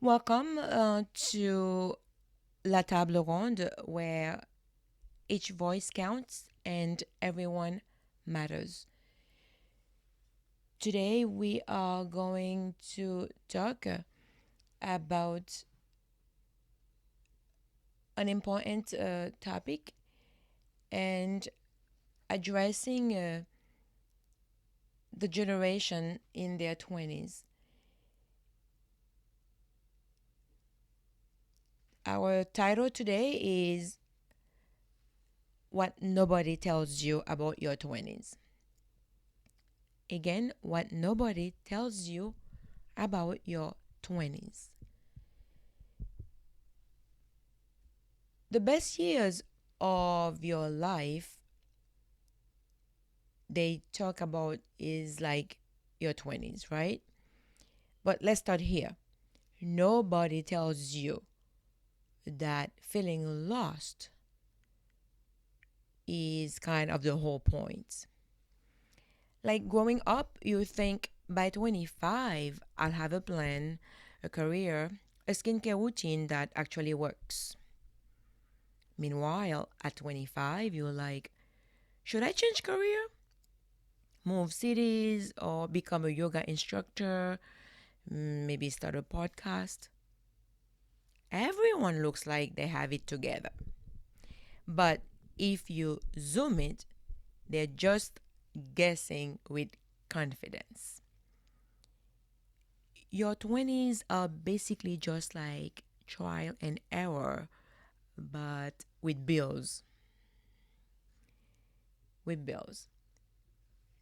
Welcome to La Table Ronde, where each voice counts and everyone matters. Today, we are going to talk about an important topic and addressing the generation in their 20s. Our title today is What Nobody Tells You About Your 20s. Again, what nobody tells you about your 20s. The best years of your life they talk about is like your 20s, right? But let's start here. Nobody tells you that feeling lost is kind of the whole point. Like growing up, you think by 25, I'll have a plan, a career, a skincare routine that actually works. Meanwhile, at 25, you're like, should I change career? Move cities or become a yoga instructor? Maybe start a podcast? Everyone looks like they have it together. But if you zoom it, they're just guessing with confidence. Your 20s are basically just like trial and error, but with bills. With bills.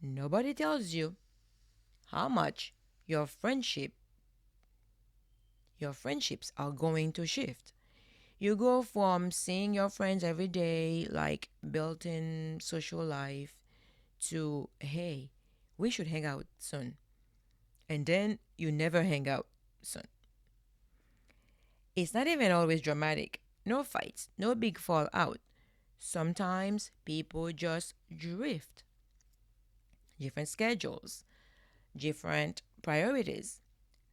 Nobody tells you how much your friendships are going to shift. You go from seeing your friends every day, like built in social life, to hey, we should hang out soon. And then you never hang out soon. It's not even always dramatic. No fights, no big fallout. Sometimes people just drift. Different schedules, different priorities,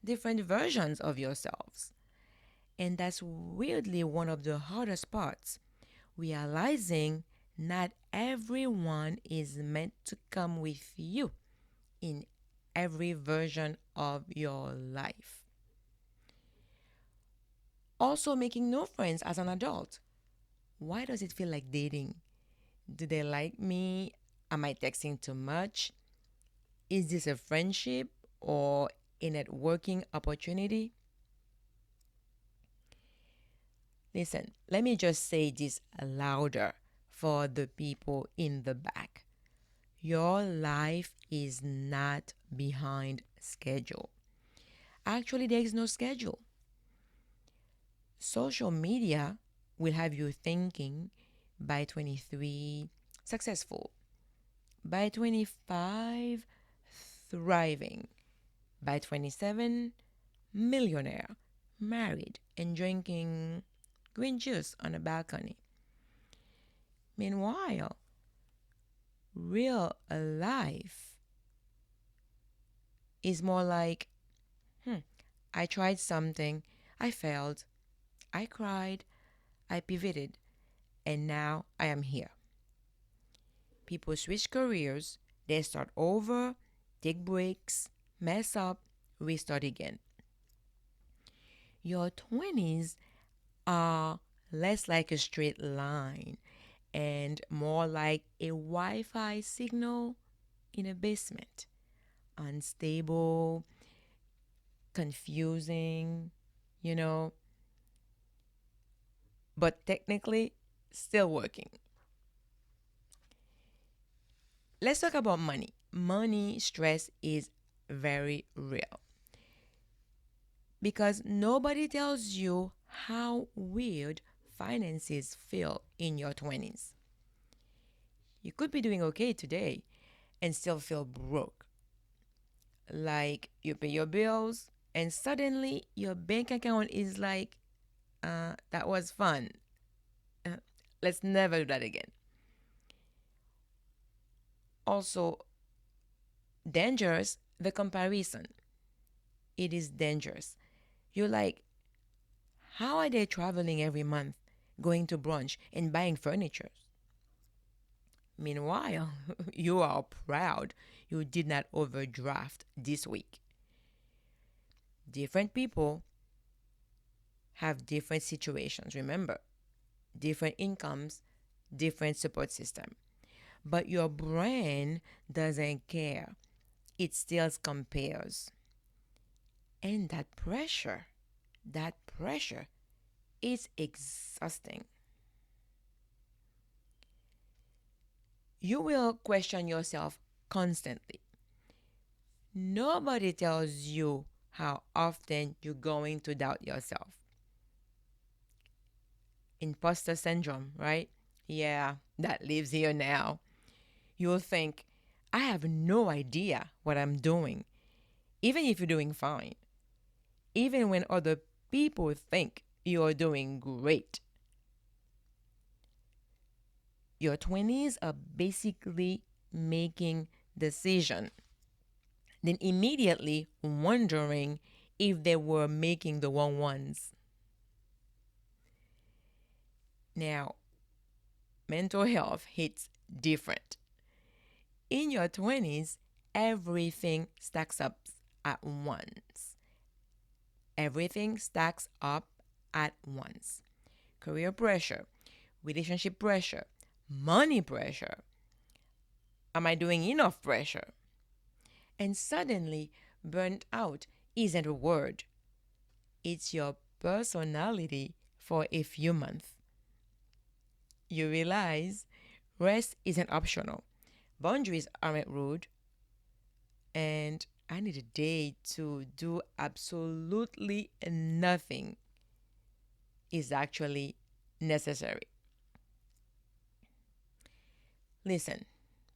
different versions of yourselves. And that's weirdly one of the hardest parts, realizing not everyone is meant to come with you in every version of your life. Also, making no friends as an adult. Why does it feel like dating? Do they like me? Am I texting too much? Is this a friendship or a networking opportunity? Listen, let me just say this louder for the people in the back. Your life is not behind schedule. Actually, there is no schedule. Social media will have you thinking by 23, successful, by 25, thriving, by 27, millionaire, married, and drinking green juice on a balcony. Meanwhile, real life is more like, I tried something, I failed, I cried, I pivoted, and now I am here. People switch careers, they start over, take breaks, mess up, restart again. Your 20s are less like a straight line and more like a Wi Fi signal in a basement. Unstable, confusing, you know, but technically still working. Let's talk about money. Money stress is very real because nobody tells you how weird finances feel in your 20s. You could be doing okay today and still feel broke. Like you pay your bills and suddenly your bank account is like, that was fun. Uh, let's never do that again. Also, dangerous, the comparison. It is dangerous. You're like, How are they traveling every month, going to brunch and buying furniture? Meanwhile, you are proud you did not overdraft this week. Different people have different situations, remember, different incomes, different support system. But your brain doesn't care. It still compares. And that pressure is exhausting. You will question yourself constantly. Nobody tells you how often you're going to doubt yourself. Imposter syndrome, right? Yeah, that lives here now. You'll think, I have no idea what I'm doing, even if you're doing fine, even when other people think you're doing great. Your 20s are basically making decision, then immediately wondering if they were making the wrong ones. Now, mental health hits different. In your 20s, everything stacks up at once. Everything stacks up at once. Career pressure, relationship pressure, money pressure. Am I doing enough pressure? And suddenly, burnt out isn't a word, it's your personality for a few months. You realize rest isn't optional, boundaries aren't rude, and I need a day to do absolutely nothing is actually necessary. Listen,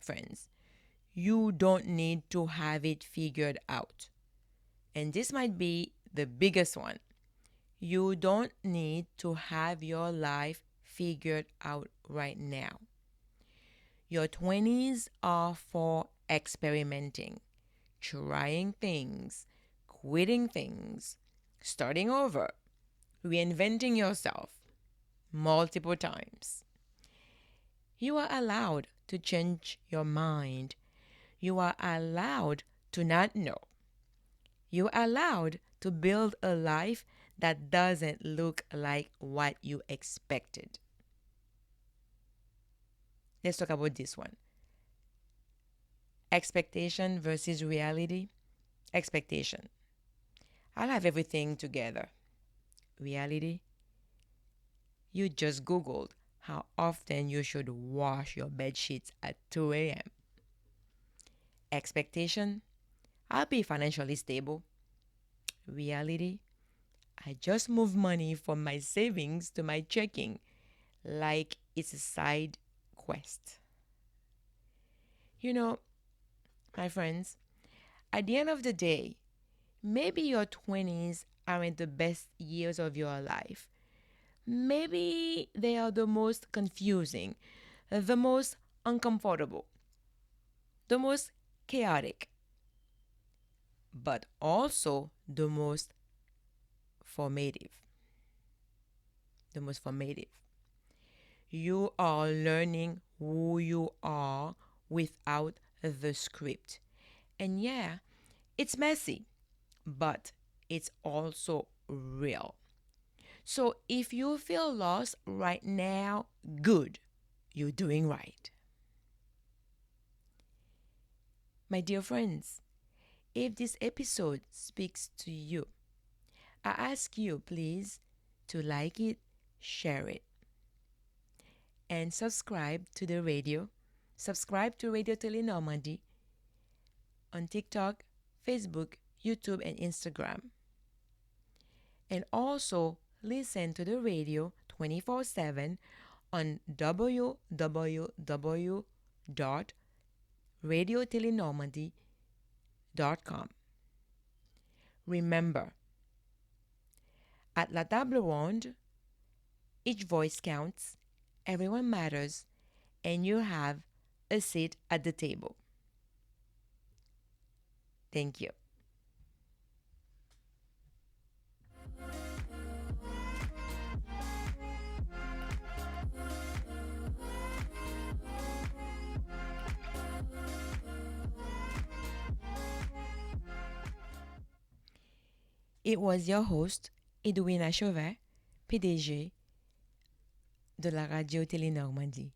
friends, you don't need to have it figured out. And this might be the biggest one. You don't need to have your life figured out right now. Your 20s are for experimenting, trying things, quitting things, starting over, reinventing yourself multiple times. You are allowed to change your mind. You are allowed to not know. You are allowed to build a life that doesn't look like what you expected. Let's talk about this one. Expectation versus reality. Expectation. I'll have everything together. Reality. You just Googled how often you should wash your bed sheets at 2 a.m. Expectation. I'll be financially stable. Reality. I just move money from my savings to my checking like it's a side quest. You know, my friends, at the end of the day, maybe your 20s aren't the best years of your life. Maybe they are the most confusing, the most uncomfortable, the most chaotic, but also the most formative. The most formative. You are learning who you are without the script. And yeah, it's messy, but it's also real. So if you feel lost right now, good, you're doing right. My dear friends, if this episode speaks to you, I ask you please to like it, share it, and subscribe to the radio. Subscribe to Radio Tele Normandy on TikTok, Facebook, YouTube, and Instagram. And also listen to the radio 24/7 on www.radiotelenormandy.com. Remember, at La Table Ronde, each voice counts, everyone matters, and you have a seat at the table. Thank you. It was your host, Edwina Chauvet, PDG de la Radio Télé Normandie.